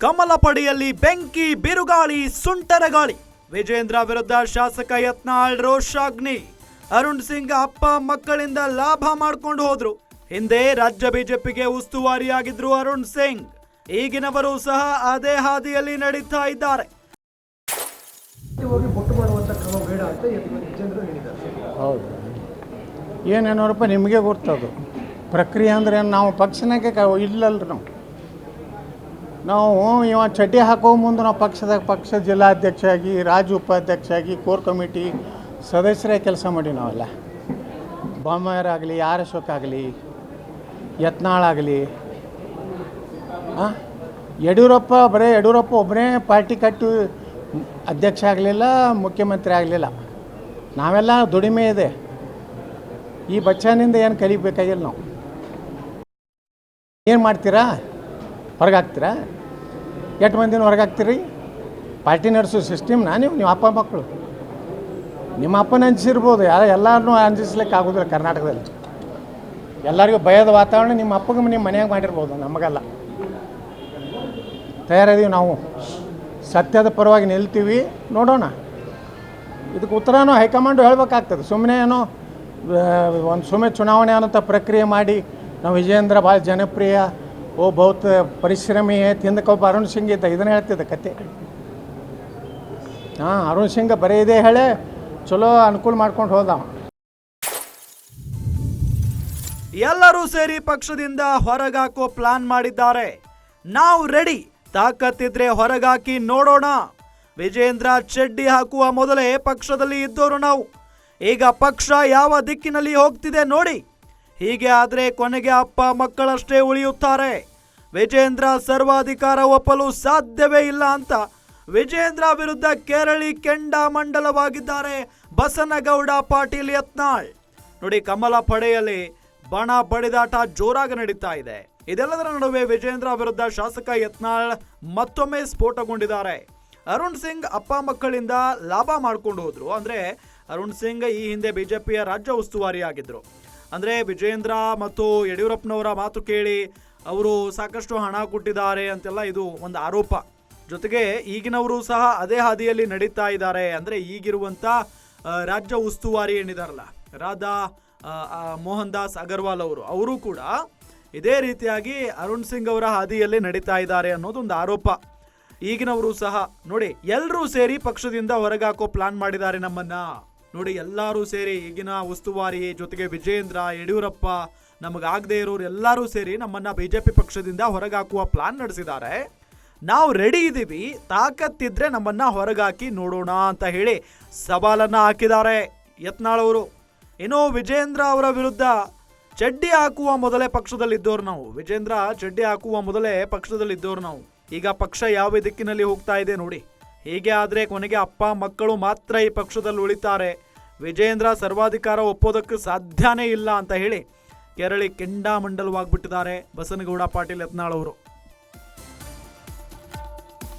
ಕಮಲ ಪಡೆಯಲ್ಲಿ ಬೆಂಕಿ, ಬಿರುಗಾಳಿ, ಸುಂಟರಗಾಳಿ. ವಿಜೇಂದ್ರ ವಿರುದ್ಧ ಶಾಸಕ ಯತ್ನಾಳ್ ರೋಷಾಗ್ನಿ. ಅರುಣ್ ಸಿಂಗ್ ಅಪ್ಪ ಮಕ್ಕಳಿಂದ ಲಾಭ ಮಾಡ್ಕೊಂಡು ಹೋದ್ರು. ಹಿಂದೆ ರಾಜ್ಯ ಬಿಜೆಪಿಗೆ ಉಸ್ತುವಾರಿಯಾಗಿದ್ರು ಅರುಣ್ ಸಿಂಗ್. ಈಗಿನವರು ಸಹ ಅದೇ ಹಾದಿಯಲ್ಲಿ ನಡೀತಾ ಇದ್ದಾರೆ. ಹೌದು, ಏನೇನೋರಪ್ಪ ನಿಮಗೆ ಗೊತ್ತದು ಪ್ರಕ್ರಿಯೆ ಅಂದರೆ. ನಾವು ಪಕ್ಷನಾಗೆ ಇಲ್ಲಲ್ರಿ ನಾವು ಇವ ಚಡ್ಡಿ ಹಾಕೋ ಮುಂದೆ ನಾವು ಪಕ್ಷ ಜಿಲ್ಲಾಧ್ಯಕ್ಷ ಆಗಿ, ರಾಜ್ಯ ಉಪಾಧ್ಯಕ್ಷ ಆಗಿ, ಕೋರ್ ಕಮಿಟಿ ಸದಸ್ಯರೇ ಕೆಲಸ ಮಾಡಿ ನಾವೆಲ್ಲ. ಬೊಮ್ಮಾಯರಾಗಲಿ, ಆರ್ ಅಶೋಕ್ ಆಗಲಿ, ಯತ್ನಾಳಾಗಲಿ, ಯಡಿಯೂರಪ್ಪ ಒಬ್ಬರೇ ಪಾರ್ಟಿ ಕಟ್ಟಿ ಅಧ್ಯಕ್ಷ ಆಗಲಿಲ್ಲ, ಮುಖ್ಯಮಂತ್ರಿ ಆಗಲಿಲ್ಲ. ನಾವೆಲ್ಲ ದುಡಿಮೆ ಇದೆ. ಈ ಬಚ್ಚನಿಂದ ಏನು ಕಲಿಬೇಕಾಗಿಲ್ಲ. ನಾವು ಏನು ಮಾಡ್ತೀರಾ? ಹೊರಗಾಗ್ತೀರಾ? ಎಷ್ಟು ಮಂದಿನ ಹೊರಗಾಗ್ತೀರಿ? ಪಾರ್ಟಿ ನಡೆಸೋ ಸಿಸ್ಟಮ್ನ ನೀವು ಅಪ್ಪ ಮಕ್ಕಳು. ನಿಮ್ಮ ಅಪ್ಪನ ಅಂಜಿಸಿರ್ಬೋದು, ಎಲ್ಲರನ್ನೂ ಅಂಜಿಸ್ಲಿಕ್ಕೆ ಆಗೋದಿಲ್ಲ. ಕರ್ನಾಟಕದಲ್ಲಿ ಎಲ್ಲರಿಗೂ ಭಯದ ವಾತಾವರಣ ನಿಮ್ಮ ಅಪ್ಪಗೆ ನಿಮ್ಮ ಮನೆಯಾಗ ಮಾಡಿರ್ಬೋದು, ನಮಗಲ್ಲ. ತಯಾರಿದ್ದೀವಿ ನಾವು, ಸತ್ಯದ ಪರವಾಗಿ ನಿಲ್ತೀವಿ. ನೋಡೋಣ, ಇದಕ್ಕೆ ಉತ್ತರನೂ ಹೈಕಮಾಂಡು ಹೇಳಬೇಕಾಗ್ತದೆ. ಸುಮ್ಮನೆ ಏನೋ ಸುಮ್ಮನೆ ಚುನಾವಣೆ ಅನ್ನೋಂಥ ಪ್ರಕ್ರಿಯೆ ಮಾಡಿ ನಾವು ವಿಜೇಂದ್ರ ಭಾಳ ಜನಪ್ರಿಯ, ಬಹುತ್ ಪರಿಶ್ರಮಿ, ತಿಂದಕೊಬ್ಬ ಅರುಣ್ ಸಿಂಗ್ ಇದ್ದ, ಇದನ್ನು ಹೇಳ್ತಿದ್ದ ಕತೆ. ಅರುಣ್ ಸಿಂಗ್ ಬರೀ ಇದೇ ಹೇಳೇ ಚಲೋ ಅನುಕೂಲ ಮಾಡ್ಕೊಂಡು ಹೋದವ. ಎಲ್ಲರೂ ಸೇರಿ ಪಕ್ಷದಿಂದ ಹೊರಗಾಕೋ ಪ್ಲಾನ್ ಮಾಡಿದ್ದಾರೆ. ನಾವು ರೆಡಿ, ತಾಕತ್ತಿದ್ರೆ ಹೊರಗಾಕಿ ನೋಡೋಣ. ವಿಜೇಂದ್ರ ಚಡ್ಡಿ ಹಾಕುವ ಮೊದಲೇ ಪಕ್ಷದಲ್ಲಿ ಇದ್ದವರು ನಾವು. ಈಗ ಪಕ್ಷ ಯಾವ ದಿಕ್ಕಿನಲ್ಲಿ ಹೋಗ್ತಿದೆ ನೋಡಿ. ಹೀಗೆ ಆದರೆ ಕೊನೆಗೆ ಅಪ್ಪ ಮಕ್ಕಳಷ್ಟೇ ಉಳಿಯುತ್ತಾರೆ. ವಿಜೇಂದ್ರ ಸರ್ವಾಧಿಕಾರ ಒಪ್ಪಲು ಸಾಧ್ಯವೇ ಇಲ್ಲ ಅಂತ ವಿಜೇಂದ್ರ ವಿರುದ್ಧ ಕೆರಳಿ ಕೆಂಡಾಮಂಡಲವಾಗಿದ್ದಾರೆ ಬಸನಗೌಡ ಪಾಟೀಲ್ ಯತ್ನಾಳ್. ನೋಡಿ, ಕಮಲ ಪಡೆಯಲ್ಲಿ ಬಣ ಬಡಿದಾಟ ಜೋರಾಗಿ ನಡೀತಾ ಇದೆ. ಇದೆಲ್ಲದರ ನಡುವೆ ವಿಜೇಂದ್ರ ವಿರುದ್ಧ ಶಾಸಕ ಯತ್ನಾಳ್ ಮತ್ತೊಮ್ಮೆ ಸ್ಫೋಟಗೊಂಡಿದ್ದಾರೆ. ಅರುಣ್ ಸಿಂಗ್ ಅಪ್ಪ ಮಕ್ಕಳಿಂದ ಲಾಭ ಮಾಡ್ಕೊಂಡು ಹೋದ್ರು. ಅಂದ್ರೆ ಅರುಣ್ ಸಿಂಗ್ ಈ ಹಿಂದೆ ಬಿಜೆಪಿಯ ರಾಜ್ಯ ಉಸ್ತುವಾರಿ ಆಗಿದ್ರು. ಅಂದ್ರೆ ವಿಜೇಂದ್ರ ಮತ್ತು ಯಡಿಯೂರಪ್ಪನವರ ಮಾತು ಕೇಳಿ ಅವರು ಸಾಕಷ್ಟು ಹಣ ಕೊಟ್ಟಿದ್ದಾರೆ ಅಂತೆಲ್ಲ ಇದು ಒಂದು ಆರೋಪ. ಜೊತೆಗೆ ಈಗಿನವರು ಸಹ ಅದೇ ಹಾದಿಯಲ್ಲಿ ನಡೀತಾ ಇದ್ದಾರೆ. ಅಂದ್ರೆ ಈಗಿರುವಂತ ರಾಜ್ಯ ಉಸ್ತುವಾರಿ ಏನಿದಾರಲ್ಲ, ರಾಧಾ ಮೋಹನ್ ದಾಸ್ ಅಗರ್ವಾಲ್ ಅವರು ಕೂಡ ಇದೇ ರೀತಿಯಾಗಿ ಅರುಣ್ ಸಿಂಗ್ ಅವರ ಹಾದಿಯಲ್ಲಿ ನಡೀತಾ ಇದ್ದಾರೆ ಅನ್ನೋದೊಂದು ಆರೋಪ. ಈಗಿನವರು ಸಹ ನೋಡಿ, ಎಲ್ಲರೂ ಸೇರಿ ಪಕ್ಷದಿಂದ ಹೊರಗಾಕೋ ಪ್ಲಾನ್ ಮಾಡಿದ್ದಾರೆ ನಮ್ಮನ್ನ. ನೋಡಿ, ಎಲ್ಲರೂ ಸೇರಿ ಈಗಿನ ಉಸ್ತುವಾರಿ ಜೊತೆಗೆ ವಿಜೇಂದ್ರ, ಯಡಿಯೂರಪ್ಪ, ನಮಗಾಗದೇ ಇರೋರು ಎಲ್ಲರೂ ಸೇರಿ ನಮ್ಮನ್ನ ಬಿಜೆಪಿ ಪಕ್ಷದಿಂದ ಹೊರಗಾಕುವ ಪ್ಲಾನ್ ನಡೆಸಿದ್ದಾರೆ. ನಾವು ರೆಡಿ ಇದ್ದೀವಿ, ತಾಕತ್ತಿದ್ರೆ ನಮ್ಮನ್ನ ಹೊರಗಾಕಿ ನೋಡೋಣ ಅಂತ ಹೇಳಿ ಸವಾಲನ್ನ ಹಾಕಿದ್ದಾರೆ ಯತ್ನಾಳ್ ಅವರು. ಇನ್ನು ವಿಜೇಂದ್ರ ಅವರ ವಿರುದ್ಧ ಚಡ್ಡಿ ಹಾಕುವ ಮೊದಲೇ ಪಕ್ಷದಲ್ಲಿದ್ದವ್ರು ನಾವು. ವಿಜೇಂದ್ರ ಚಡ್ಡಿ ಹಾಕುವ ಮೊದಲೇ ಪಕ್ಷದಲ್ಲಿದ್ದವ್ರು ನಾವು. ಈಗ ಪಕ್ಷ ಯಾವ ದಿಕ್ಕಿನಲ್ಲಿ ಹೋಗ್ತಾ ಇದೆ ನೋಡಿ. ಹೀಗೆ ಆದರೆ ಕೊನೆಗೆ ಅಪ್ಪ ಮಕ್ಕಳು ಮಾತ್ರ ಈ ಪಕ್ಷದಲ್ಲಿ ಉಳಿತಾರೆ. ವಿಜೇಂದ್ರ ಸರ್ವಾಧಿಕಾರ ಒಪ್ಪೋದಕ್ಕೆ ಸಾಧ್ಯನೇ ಇಲ್ಲ ಅಂತ ಹೇಳಿ ಕೆರಳಿ ಕೆಂಡಾಮಂಡಲವಾಗಿಬಿಟ್ಟಿದ್ದಾರೆ ಬಸನಗೌಡ ಪಾಟೀಲ್ ಯತ್ನಾಳ್ ಅವರು.